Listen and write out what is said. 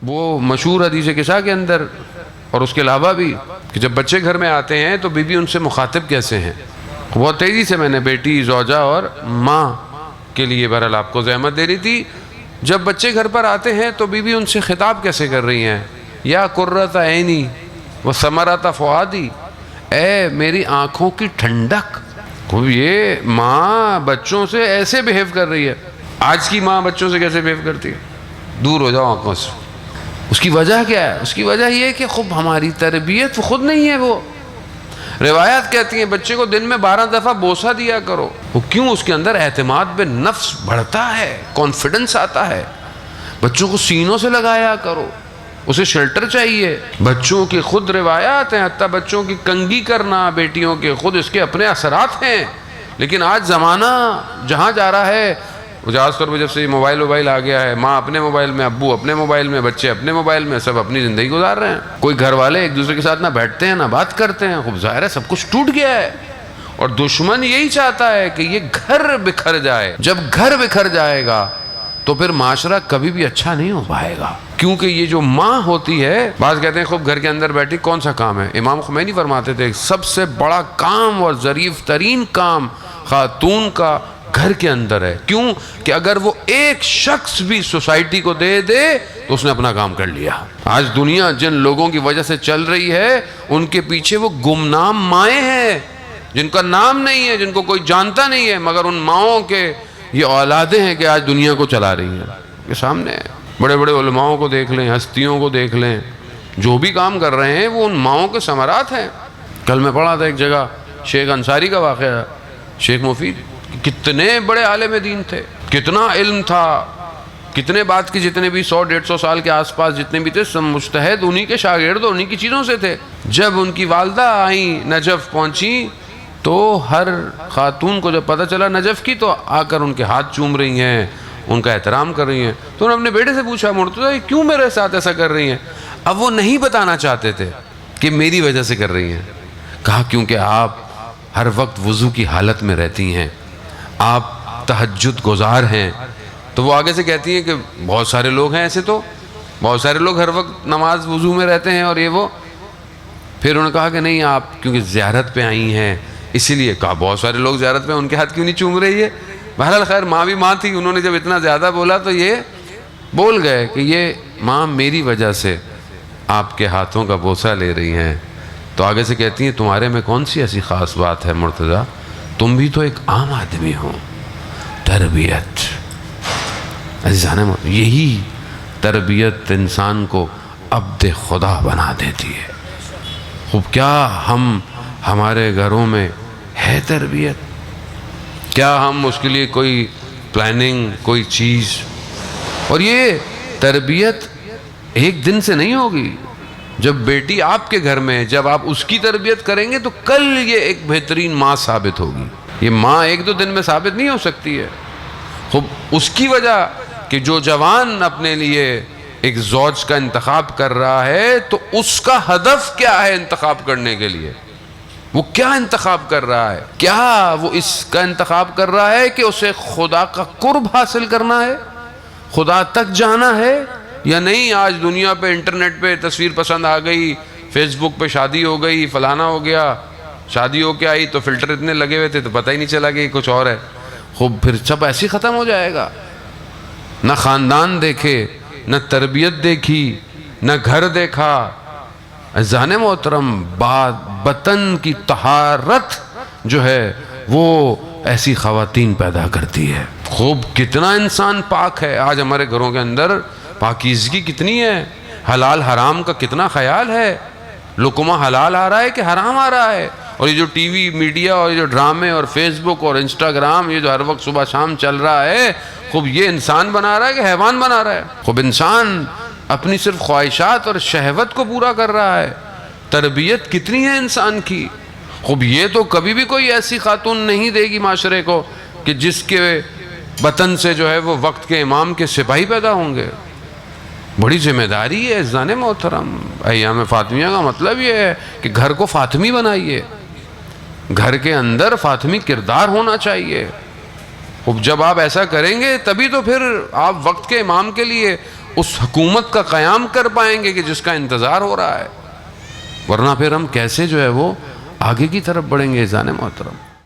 وہ مشہور حدیث قصہ کے اندر اور اس کے علاوہ بھی کہ جب بچے گھر میں آتے ہیں تو بیوی ان سے مخاطب کیسے ہیں. بہت تیزی سے میں نے بیٹی، زوجہ اور ماں کے لیے بہرحال آپ کو زحمت دے رہی تھی. جب بچے گھر پر آتے ہیں تو بیوی ان سے خطاب کیسے کر رہی ہیں؟ یا قرۃ عینی و ثمرۃ فؤادی، اے میری آنکھوں کی ٹھنڈک. یہ ماں بچوں سے ایسے بیہیو کر رہی ہے. آج کی ماں بچوں سے کیسے بیہیو کرتی ہے؟ دور ہو جاؤ آنکھوں سے. اس کی وجہ کیا ہے؟ اس کی وجہ یہ ہے کہ خود ہماری تربیت خود نہیں ہے. وہ روایات کہتی ہیں بچے کو دن میں 12 دفعہ بوسہ دیا کرو. وہ کیوں؟ اس کے اندر اعتماد بے نفس بڑھتا ہے، کانفیڈنس آتا ہے. بچوں کو سینوں سے لگایا کرو، اسے شیلٹر چاہیے. بچوں کی خود روایات ہیں، حتیٰ بچوں کی کنگھی کرنا بیٹیوں کے خود اس کے اپنے اثرات ہیں. لیکن آج زمانہ جہاں جا رہا ہے، خاص طور پہ جب سے یہ موبائل آ گیا ہے، ماں اپنے موبائل میں، ابو اپنے موبائل میں، بچے اپنے موبائل میں، سب اپنی زندگی گزار رہے ہیں. کوئی گھر والے ایک دوسرے کے ساتھ نہ بیٹھتے ہیں نہ بات کرتے ہیں. خوب ظاہر ہے سب کچھ ٹوٹ گیا ہے، اور دشمن یہی چاہتا ہے کہ یہ گھر بکھر جائے. جب گھر بکھر جائے گا تو پھر معاشرہ کبھی بھی اچھا نہیں ہو پائے گا. کیونکہ یہ جو ماں ہوتی ہے، بعض کہتے ہیں خوب گھر کے اندر بیٹھی کون سا کام ہے؟ امام خمینی فرماتے تھے سب سے بڑا کام اور ظریف ترین کام خاتون کا گھر کے اندر ہے. کیوں؟ کہ اگر وہ ایک شخص بھی سوسائٹی کو دے تو اس نے اپنا کام کر لیا. آج دنیا جن لوگوں کی وجہ سے چل رہی ہے ان کے پیچھے وہ گمنام مائیں ہیں جن کا نام نہیں ہے، جن کو کوئی جانتا نہیں ہے، مگر ان ماؤں کے یہ اولادیں ہیں کہ آج دنیا کو چلا رہی ہیں. یہ سامنے ہے. بڑے بڑے علماؤں کو دیکھ لیں، ہستیوں کو دیکھ لیں، جو بھی کام کر رہے ہیں وہ ان ماؤں کے ثمرات ہیں. کل میں پڑھا تھا ایک جگہ شیخ انصاری کا واقعہ. شیخ مفید کتنے بڑے عالم دین تھے، کتنا علم تھا، کتنے بات کی جتنے بھی 100-150 سال کے آس پاس جتنے بھی تھے سب مجتہد انہی کے شاگرد انہی کی چیزوں سے تھے. جب ان کی والدہ آئیں، نجف پہنچی، تو ہر خاتون کو جب پتہ چلا نجف کی، تو آ کر ان کے ہاتھ چوم رہی ہیں، ان کا احترام کر رہی ہیں. تو انہوں نے اپنے بیٹے سے پوچھا مرتضیٰ کیوں میرے ساتھ ایسا کر رہی ہیں؟ اب وہ نہیں بتانا چاہتے تھے کہ میری وجہ سے کر رہی ہیں. کہا کیونکہ آپ ہر وقت وضو کی حالت میں رہتی ہیں، آپ تہجد گزار ہیں. تو وہ آگے سے کہتی ہیں کہ بہت سارے لوگ ہیں ایسے، تو بہت سارے لوگ ہر وقت نماز وضو میں رہتے ہیں اور یہ وہ. پھر انہوں نے کہا کہ نہیں آپ کیونکہ زیارت پہ آئی ہیں اسی لیے. کہا بہت سارے لوگ زیارت پہ ان کے ہاتھ کیوں نہیں چوم رہی ہے؟ بہرحال خیر ماں بھی ماں تھی، انہوں نے جب اتنا زیادہ بولا تو یہ بول گئے کہ یہ ماں میری وجہ سے آپ کے ہاتھوں کا بوسہ لے رہی ہیں. تو آگے سے کہتی ہیں تمہارے میں کون سی ایسی خاص بات ہے مرتضیٰ، تم بھی تو ایک عام آدمی ہو. تربیت یہی تربیت انسان کو عبد خدا بنا دیتی ہے. خوب کیا ہمارے گھروں میں ہے تربیت؟ کیا ہم اس کے لیے کوئی پلاننگ، کوئی چیز؟ اور یہ تربیت ایک دن سے نہیں ہوگی. جب بیٹی آپ کے گھر میں ہے، جب آپ اس کی تربیت کریں گے تو کل یہ ایک بہترین ماں ثابت ہوگی. یہ ماں ایک دو دن میں ثابت نہیں ہو سکتی ہے. خوب اس کی وجہ کہ جو جوان اپنے لیے ایک زوج کا انتخاب کر رہا ہے تو اس کا ہدف کیا ہے انتخاب کرنے کے لیے؟ وہ کیا انتخاب کر رہا ہے؟ کیا وہ اس کا انتخاب کر رہا ہے کہ اسے خدا کا قرب حاصل کرنا ہے، خدا تک جانا ہے، یا نہیں آج دنیا پہ انٹرنیٹ پہ تصویر پسند آ گئی، فیس بک پہ شادی ہو گئی، فلانا ہو گیا، شادی ہو کے آئی تو فلٹر اتنے لگے ہوئے تھے تو پتہ ہی نہیں چلا کہ یہ کچھ اور ہے. خوب پھر سب ایسے ہی ختم ہو جائے گا. نہ خاندان دیکھے، نہ تربیت دیکھی، نہ گھر دیکھا. عزیزان محترم وطن کی طہارت جو ہے وہ ایسی خواتین پیدا کرتی ہے. خوب کتنا انسان پاک ہے آج ہمارے گھروں کے اندر، پاکیزگی کتنی ہے، حلال حرام کا کتنا خیال ہے. لقمہ حلال آ رہا ہے کہ حرام آ رہا ہے. اور یہ جو ٹی وی میڈیا اور یہ جو ڈرامے اور فیس بک اور انسٹاگرام یہ جو ہر وقت صبح شام چل رہا ہے، خوب یہ انسان بنا رہا ہے کہ حیوان بنا رہا ہے؟ خوب انسان اپنی صرف خواہشات اور شہوت کو پورا کر رہا ہے. تربیت کتنی ہے انسان کی. خوب یہ تو کبھی بھی کوئی ایسی خاتون نہیں دے گی معاشرے کو کہ جس کے وطن سے جو ہے وہ وقت کے امام کے سپاہی پیدا ہوں گے. بڑی ذمہ داری ہے عزیزان محترم. ایام فاطمیہ کا مطلب یہ ہے کہ گھر کو فاطمی بنائیے، گھر کے اندر فاطمی کردار ہونا چاہیے. جب آپ ایسا کریں گے تبھی تو پھر آپ وقت کے امام کے لیے اس حکومت کا قیام کر پائیں گے کہ جس کا انتظار ہو رہا ہے، ورنہ پھر ہم کیسے جو ہے وہ آگے کی طرف بڑھیں گے عزیزان محترم۔